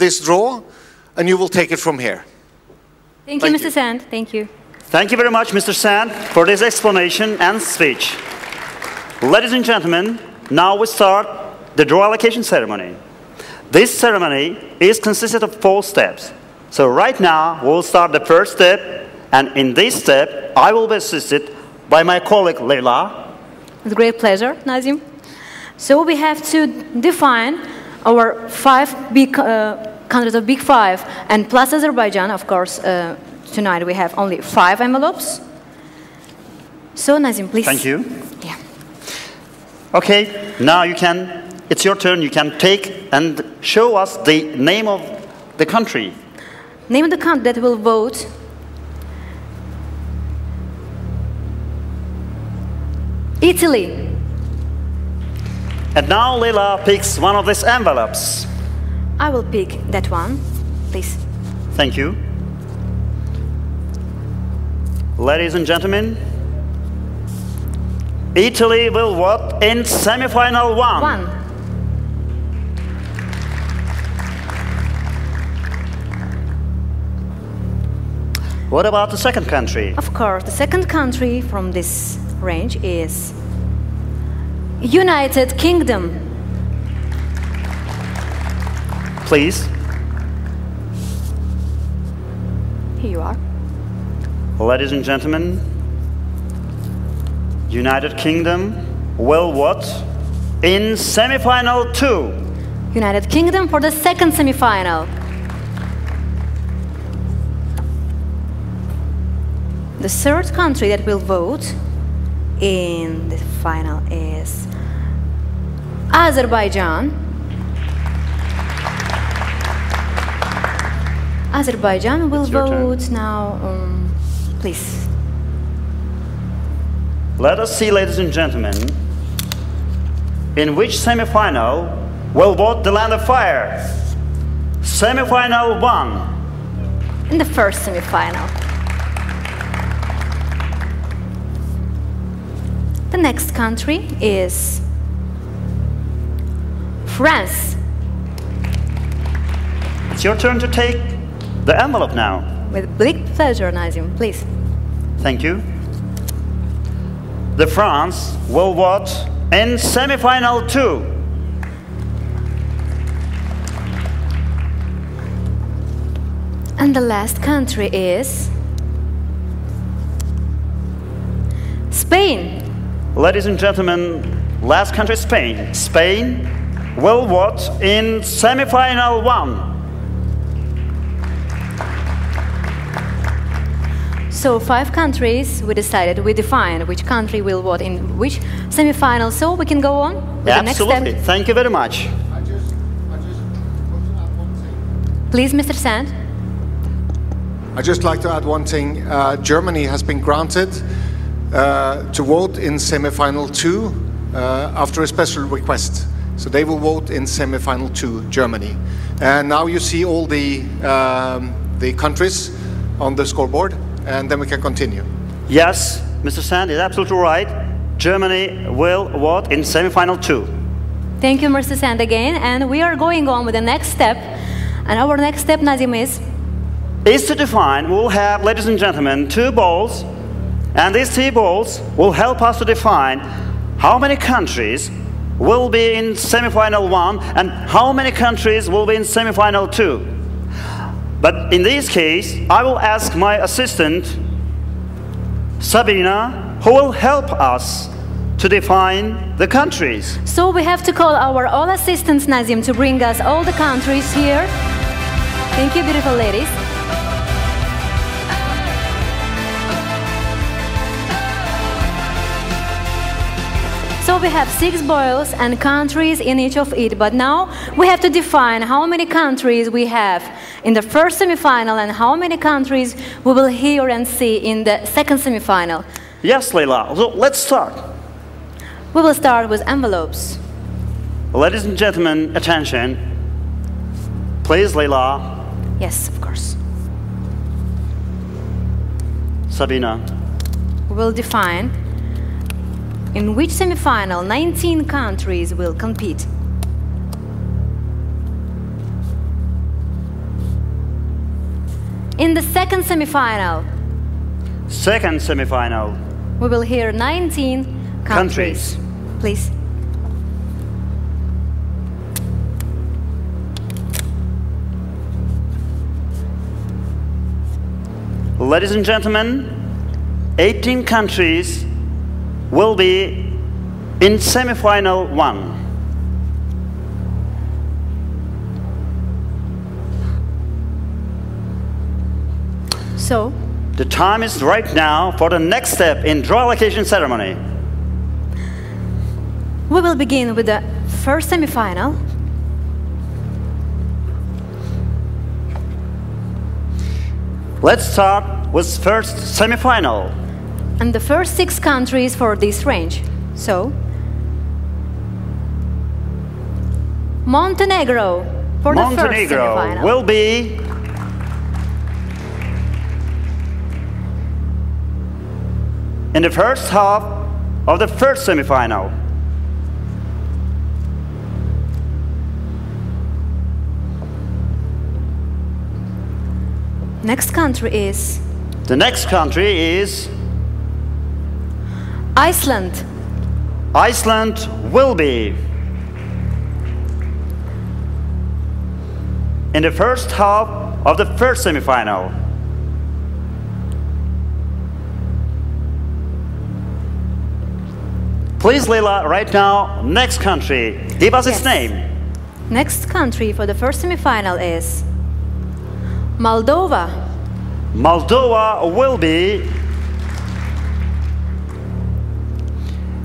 this draw, and you will take it from here. Thank you, Mr. Sand. Thank you. Thank you very much, Mr. Sand, for this explanation and speech. Ladies and gentlemen, now we start the draw allocation ceremony. This ceremony is consisted of 4 steps. So right now, we'll start the first step, and in this step, I will be assisted by my colleague, Leyla. With great pleasure, Nazim. So we have to define our 5 big countries of Big 5, and plus Azerbaijan, of course. Tonight we have only 5 envelopes. So Nazim, please. Thank you. Yeah. Okay, now it's your turn. You can take and show us the name of the country. Name of the country that will vote. Italy. And now Leyla picks one of these envelopes. I will pick that one, please. Thank you. Ladies and gentlemen, Italy will vote in semi-final 1. What about the second country? Of course, the second country from this range is United Kingdom. Please. Here you are. Ladies and gentlemen, United Kingdom will vote in semi-final 2. United Kingdom for the second semi-final. The third country that will vote in the final is Azerbaijan. Azerbaijan will vote now. Please. Let us see, ladies and gentlemen, in which semi-final will vote the Land of Fire. Semi-final 1. In the first semi-final. The next country is France. It's your turn to take the envelope now. With big pleasure, Nazim, please. Thank you. The France will vote in semi-final 2. And the last country is Spain. Ladies and gentlemen, last country, Spain. Spain will vote in semi-final 1. So 5 countries, we defined which country will vote in which semi-final. So we can go on with the next step. Absolutely. Thank you very much. I just want to add one thing. Please, Mr. Sand. I'd just like to add one thing. Germany has been granted to vote in semi-final 2 after a special request. So they will vote in semi-final 2, Germany. And now you see all the countries on the scoreboard, and then we can continue. Yes, Mr. Sand is absolutely right. Germany will vote in semi-final 2. Thank you, Mr. Sand, again. And we are going on with the next step. And our next step, Nazim, is to define, we'll have, ladies and gentlemen, 2 balls. And these 2 balls will help us to define how many countries will be in semi-final 1 and how many countries will be in semi-final 2. But in this case, I will ask my assistant, Sabina, who will help us to define the countries. So we have to call our all assistants, Nazim, to bring us all the countries here. Thank you, beautiful ladies. So we have 6 balls and countries in each of it, but now we have to define how many countries we have in the first semi-final and how many countries we will hear and see in the second semi-final. Yes, Leyla. So let's start. We will start with envelopes. Ladies and gentlemen, attention. Please, Leyla. Yes, of course. Sabina. We will define in which semi-final 19 countries will compete. In the second semi-final, Second semi-final. we will hear 19 countries. Please. Ladies and gentlemen, 18 countries will be in semi-final 1. So, The time is right now for the next step in draw allocation ceremony. we will begin with the first semi-final. Let's start with first semi-final. And the first 6 countries for this range. So, Montenegro for the first Montenegro semi-final. will be in the first half of the first semi-final. Next country is The next country is Iceland. Iceland will be in the first half of the first semi-final. Please, Leila, right now, next country. Give us its Yes. name. Next country for the first semi-final is Moldova. Moldova will be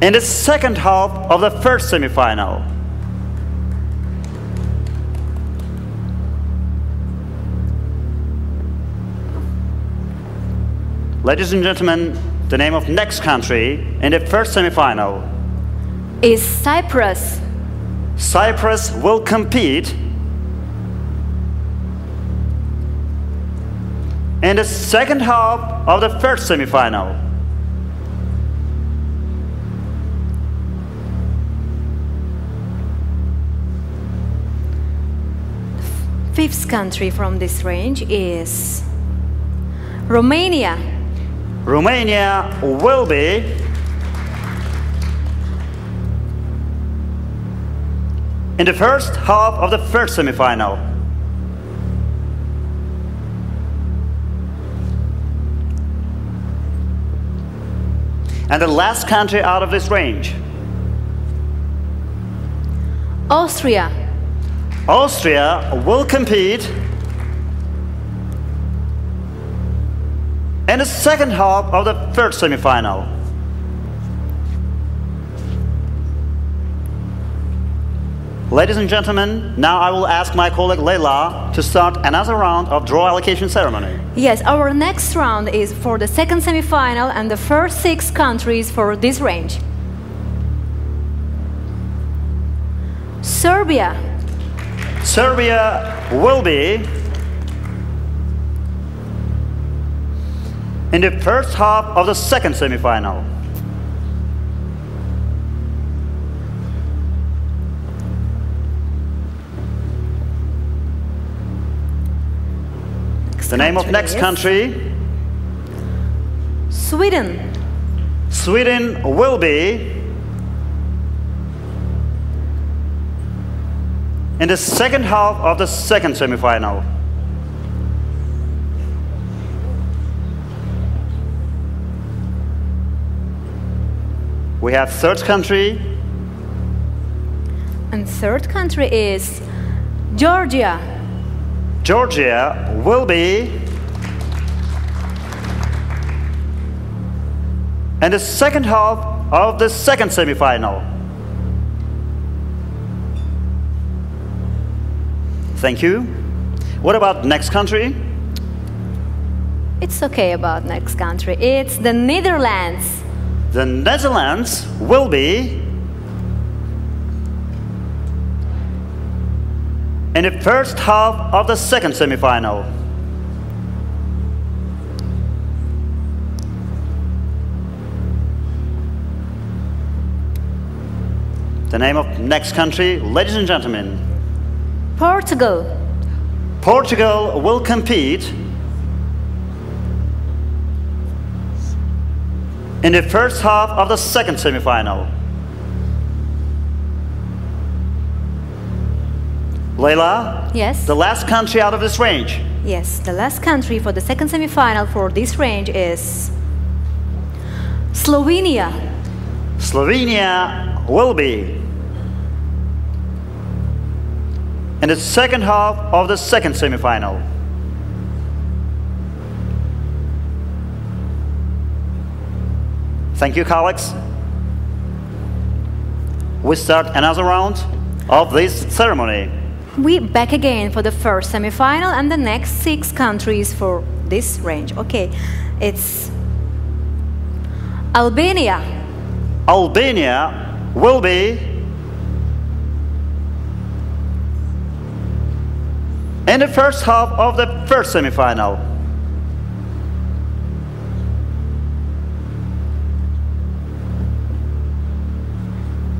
in the second half of the first semi-final. Ladies and gentlemen, the name of next country in the first semi-final. Is Cyprus. Cyprus will compete in the second half of the first semi-final. Fifth country from this range is Romania. Romania will be in the first half of the first semi-final. And the last country out of this range. Austria. Austria will compete in the second half of the third semi-final. Ladies and gentlemen, now I will ask my colleague Leila to start another round of draw allocation ceremony. Yes, our next round is for the second semi-final and the first 6 countries for this range. Serbia. Serbia will be in the first half of the second semi-final. The name of next country, Sweden. Sweden will be in the second half of the second semi-final. We have third country, And third country is Georgia. Georgia will be in the second half of the second semi-final. Thank you. What about next country? It's okay about next country. It's the Netherlands. The Netherlands will be in the first half of the second semi-final. The name of next country, ladies and gentlemen. Portugal. Portugal will compete in the first half of the second semi-final. Leila? Yes? The last country out of this range. Yes, the last country for the second semi-final for this range is Slovenia. Slovenia will be in the second half of the second semi-final. Thank you, colleagues. We start another round of this ceremony. We back again for the first semi-final and the next 6 countries for this range. Okay, it's Albania. Albania will be in the first half of the first semi-final.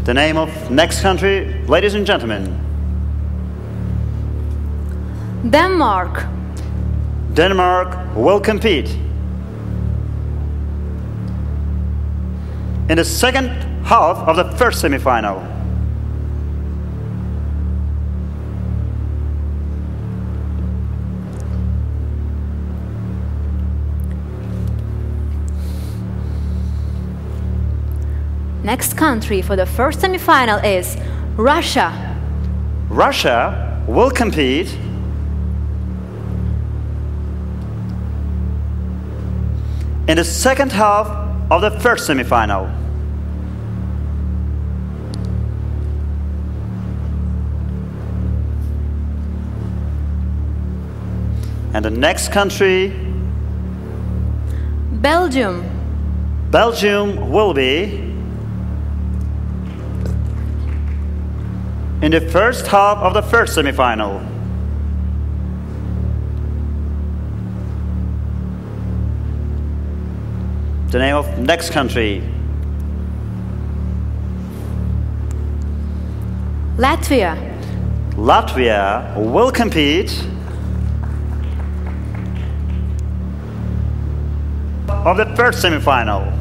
The name of next country, ladies and gentlemen. Denmark. Denmark will compete in the second half of the first semi-final. Next country for the first semi-final is Russia. Russia will compete in the second half of the first semi-final. And the next country, Belgium. Belgium will be in the first half of the first semi-final. The name of next country, Latvia. Latvia will compete of the first semi-final.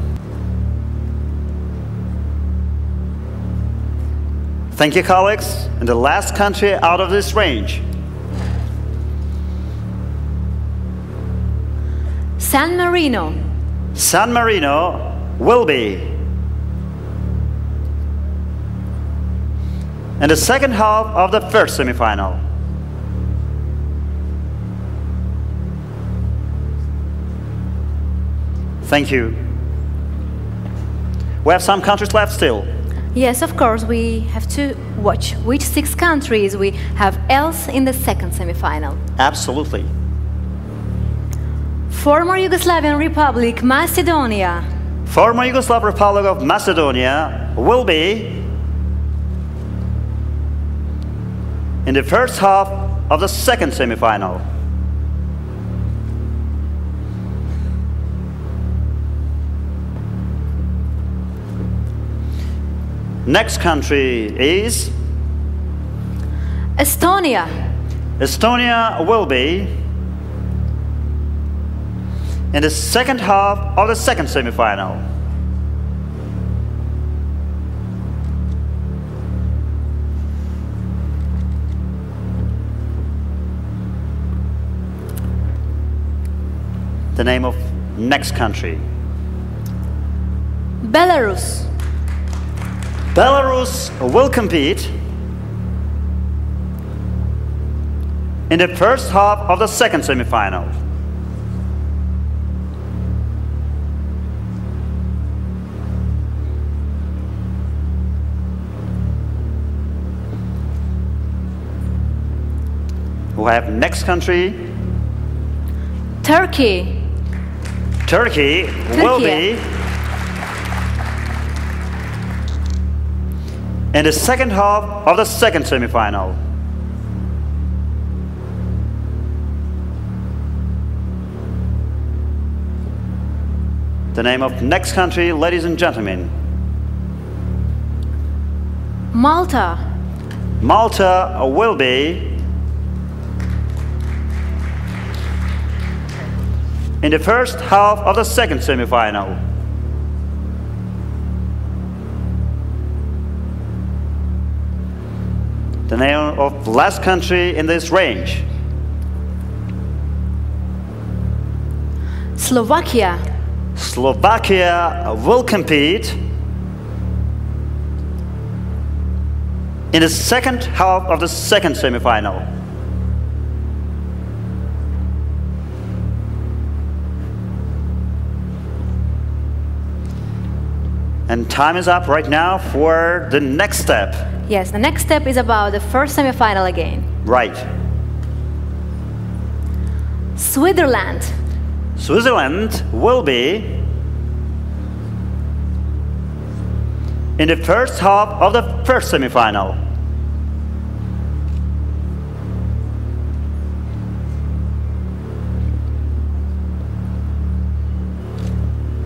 Thank you, colleagues. And the last country out of this range, San Marino. San Marino will be in the second half of the first semi-final. Thank you. We have some countries left still. Yes, of course, we have to watch which 6 countries we have else in the second semi-final. Absolutely. Former Yugoslavian Republic, Macedonia. Former Yugoslav Republic of Macedonia will be in the first half of the second semi-final. Next country is Estonia. Estonia will be in the second half of the second semi-final. The name of next country, Belarus. Belarus will compete in the first half of the second semi-final. We have next country, Turkey. Turkey will be in the second half of the second semi-final. The name of next country, ladies and gentlemen. Malta. Malta will be in the first half of the second semi-final. The name of last country in this range. Slovakia. Slovakia will compete in the second half of the second semifinal. And time is up right now for the next step. Yes, the next step is about the first semifinal again. Right. Switzerland. Switzerland will be in the first half of the first semifinal.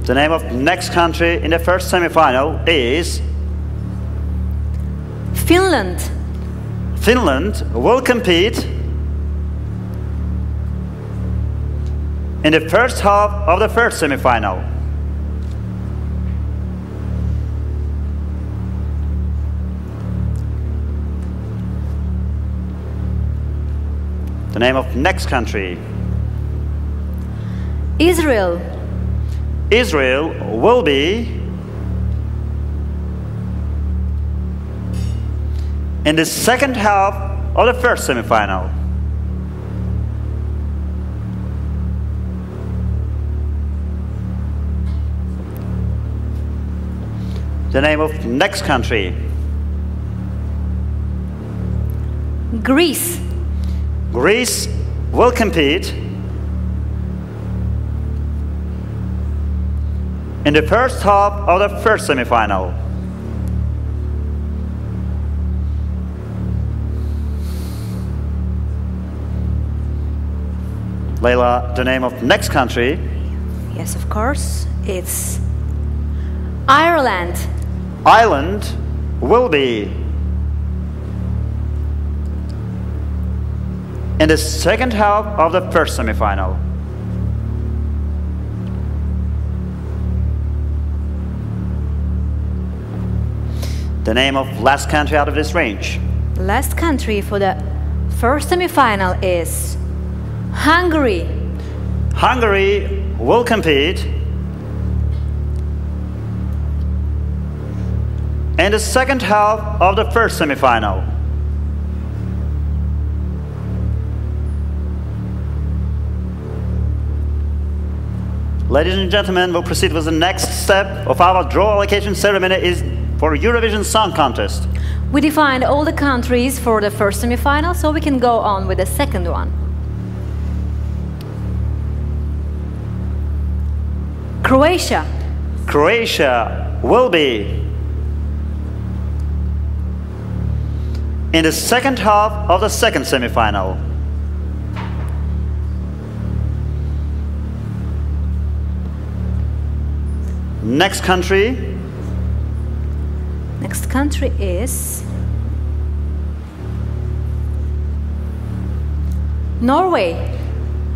The name of next country in the first semifinal is Finland. Finland will compete in the first half of the first semifinal. The name of next country. Israel. Israel will be in the second half of the first semifinal. The name of next country. Greece. Greece will compete in the first half of the first semifinal. Leila, the name of next country. Yes, of course. It's Ireland. Ireland will be in the second half of the first semifinal. The name of last country out of this range. Last country for the first semifinal is Hungary. Hungary will compete in the second half of the first semifinal. Ladies and gentlemen, we'll proceed with the next step of our draw allocation ceremony is for Eurovision Song Contest. We defined all the countries for the first semifinal, so we can go on with the second one. Croatia. Croatia will be in the second half of the second semifinal. Next country. Next country is Norway.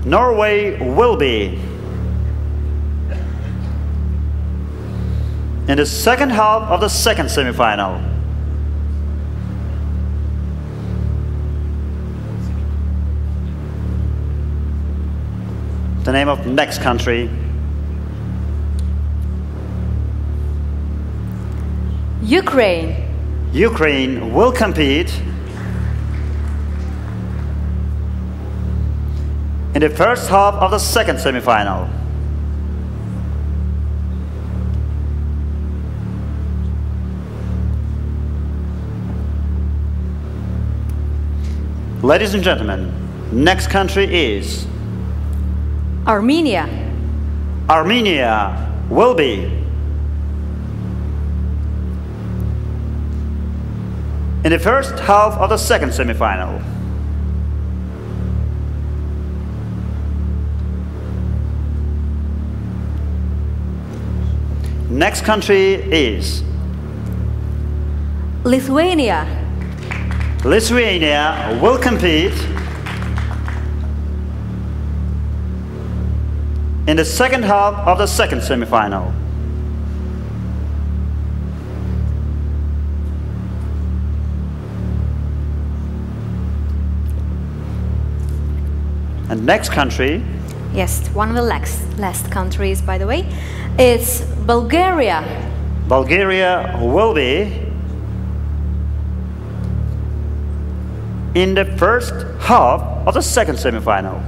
Norway will be in the second half of the second semifinal. The name of next country. Ukraine. Ukraine will compete in the first half of the second semifinal. Ladies and gentlemen, next country is Armenia. Armenia will be in the first half of the second semifinal. Next country is Lithuania. Lithuania will compete in the second half of the second semifinal. And next country. Yes, one of the last countries, by the way. It's Bulgaria. Bulgaria will be in the first half of the second semifinal.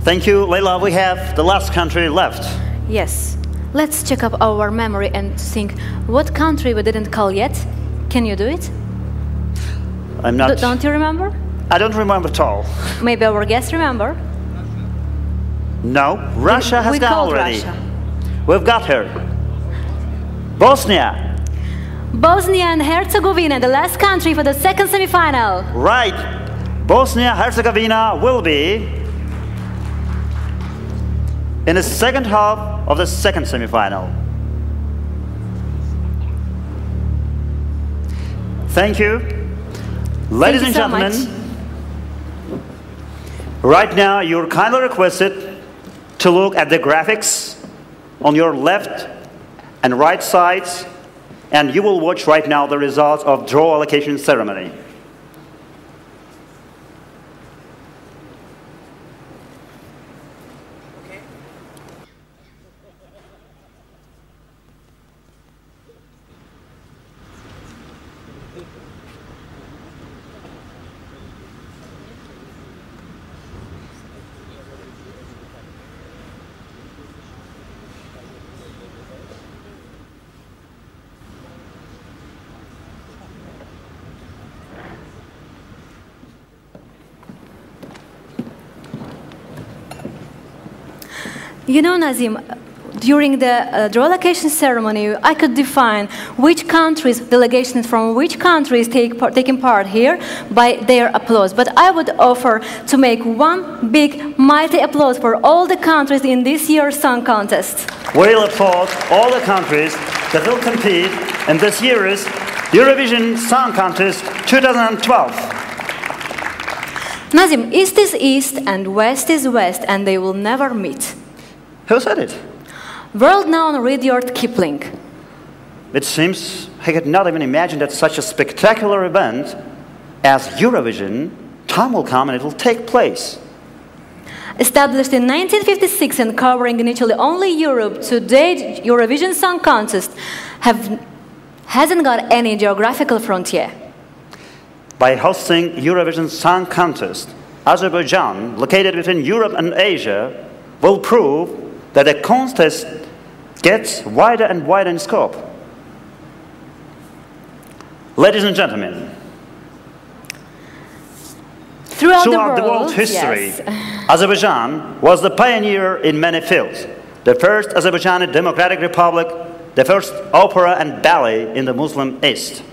Thank you, Leila. We have the last country left. Yes. Let's check up our memory and think what country we didn't call yet. Can you do it? I'm not. Don't you remember? I don't remember at all. Maybe our guests remember. No, Russia has gone already. Russia. We've got her. Bosnia. Bosnia and Herzegovina, the last country for the second semifinal. Right. Bosnia-Herzegovina will be in the second half of the second semifinal. Thank you. Ladies and gentlemen, right now you're kindly requested to look at the graphics on your left and right sides, and you will watch right now the results of draw allocation ceremony. You know, Nazim, during the draw allocation ceremony, I could define which countries, delegations from which countries taking part here by their applause. But I would offer to make one big, mighty applause for all the countries in this year's song contest. We'll applaud all the countries that will compete in this year's Eurovision Song Contest 2012. Nazim, East is East and West is West, and they will never meet. Who said it? World-known Rudyard Kipling. It seems I could not even imagine that such a spectacular event as Eurovision, time will come and it will take place. Established in 1956 and covering initially only Europe, today Eurovision Song Contest hasn't got any geographical frontier. By hosting Eurovision Song Contest, Azerbaijan, located between Europe and Asia, will prove that the contest gets wider and wider in scope. Ladies and gentlemen, throughout the world history, yes. Azerbaijan was the pioneer in many fields. The first Azerbaijani Democratic Republic, the first opera and ballet in the Muslim East.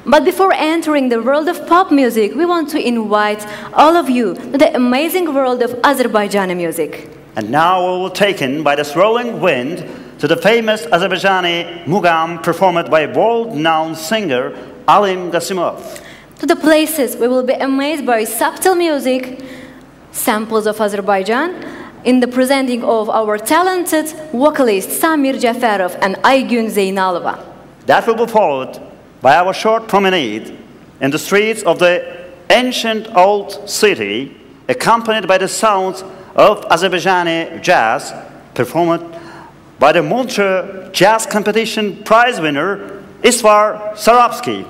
But before entering the world of pop music, we want to invite all of you to the amazing world of Azerbaijani music. And now we will take in by the swirling wind to the famous Azerbaijani mugam performed by world-known singer Alim Gasimov. To the places we will be amazed by subtle music, samples of Azerbaijan, in the presenting of our talented vocalist Samir Jafarov and Aygün Zeynalova. That will be followed by our short promenade in the streets of the ancient old city, accompanied by the sounds of Azerbaijani jazz, performed by the Montreux Jazz Competition prize winner Isvar Sarabsky.